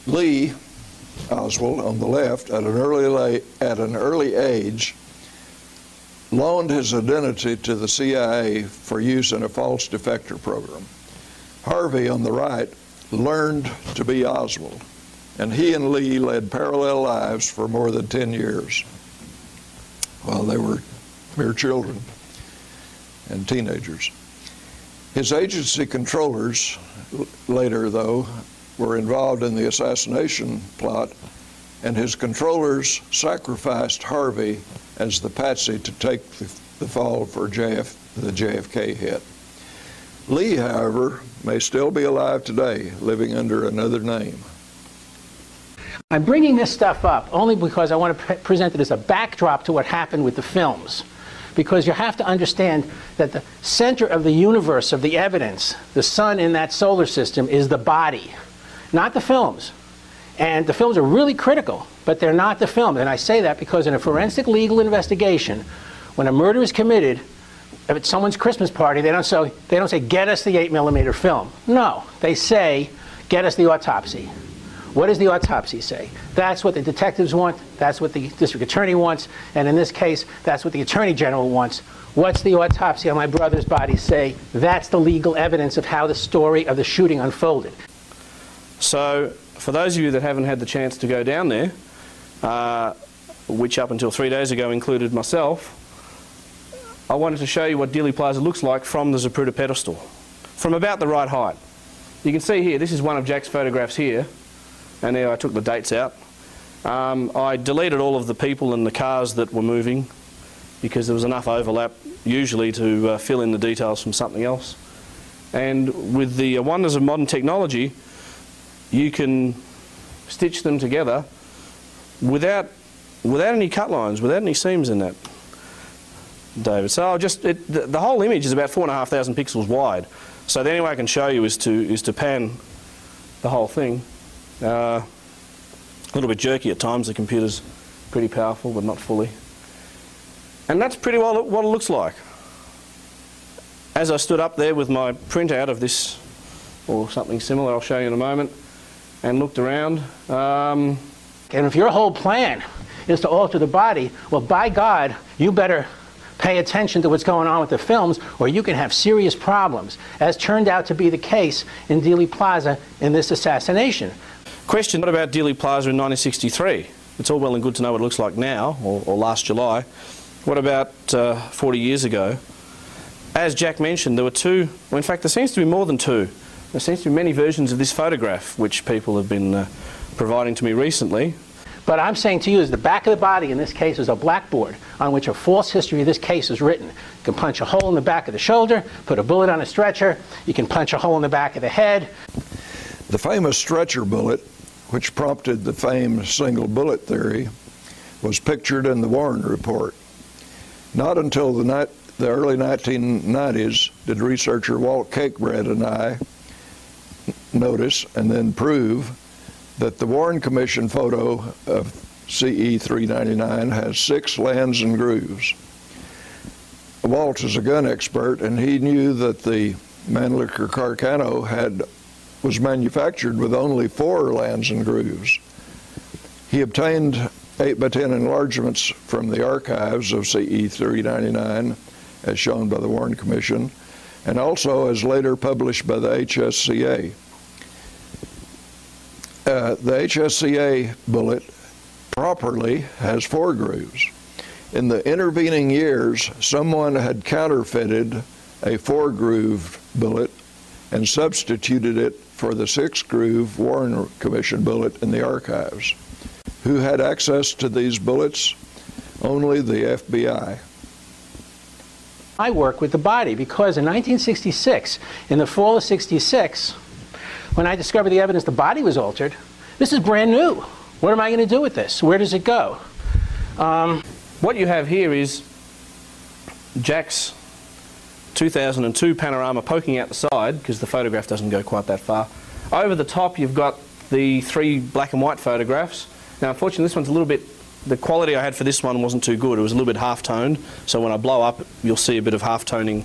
Lee Oswald, on the left, at an early age, loaned his identity to the CIA for use in a false defector program. Harvey, on the right, learned to be Oswald, and he and Lee led parallel lives for more than 10 years while they were mere children and teenagers. His agency controllers, later though, were involved in the assassination plot, and his controllers sacrificed Harvey as the patsy to take the fall for the JFK hit. Lee, however, may still be alive today, living under another name. I'm bringing this stuff up only because I want to present it as a backdrop to what happened with the films. Because you have to understand that the center of the universe of the evidence, the sun in that solar system, is the body, not the films. And the films are really critical, but they're not the film. And I say that because in a forensic legal investigation, when a murder is committed, if it's someone's Christmas party, they don't say, get us the 8mm film. No, they say, get us the autopsy. What does the autopsy say? That's what the detectives want, that's what the district attorney wants, and in this case, that's what the attorney general wants. What's the autopsy on my brother's body say? That's the legal evidence of how the story of the shooting unfolded. So, for those of you that haven't had the chance to go down there, which up until 3 days ago included myself, I wanted to show you what Dealey Plaza looks like from the Zapruder pedestal, from about the right height. You can see here, this is one of Jack's photographs here, and there I took the dates out. I deleted all of the people and the cars that were moving because there was enough overlap usually to fill in the details from something else. And with the wonders of modern technology, you can stitch them together without any cut lines, without any seams in that, David. So I'll just, the whole image is about 4,500 pixels wide. So the only way I can show you is to pan the whole thing. A little bit jerky at times, the computer's pretty powerful, but not fully. And that's pretty well what it looks like. As I stood up there with my printout of this, or something similar, I'll show you in a moment, and looked around. And if your whole plan is to alter the body, well, by God, you better pay attention to what's going on with the films, or you can have serious problems, as turned out to be the case in Dealey Plaza in this assassination. Question, what about Dealey Plaza in 1963? It's all well and good to know what it looks like now, or last July. What about 40 years ago? As Jack mentioned, there were two, well, in fact there seems to be more than two. There seems to be many versions of this photograph which people have been providing to me recently. But I'm saying to you is the back of the body in this case is a blackboard on which a false history of this case is written. You can punch a hole in the back of the shoulder, put a bullet on a stretcher, you can punch a hole in the back of the head. The famous stretcher bullet, which prompted the famed single bullet theory, was pictured in the Warren Report. Not until the early 1990s did researcher Walt Cakebread and I notice and then prove that the Warren Commission photo of CE 399 has 6 lands and grooves. Walt is a gun expert, and he knew that the Mannlicher Carcano was manufactured with only 4 lands and grooves. He obtained 8x10 enlargements from the archives of CE 399, as shown by the Warren Commission, and also as later published by the HSCA. The HSCA bullet properly has 4 grooves. In the intervening years, someone had counterfeited a 4-grooved bullet and substituted it for the 6-groove Warren Commission bullet in the archives. Who had access to these bullets? Only the FBI. I work with the body because in 1966, in the fall of '66, when I discovered the evidence the body was altered, this is brand new. What am I going to do with this? Where does it go? What you have here is Jack's 2002 panorama poking out the side, because the photograph doesn't go quite that far. Over the top you've got the 3 black and white photographs. Now unfortunately this one's a little bit, the quality I had for this one wasn't too good. It was a little bit half-toned, so when I blow up you'll see a bit of half-toning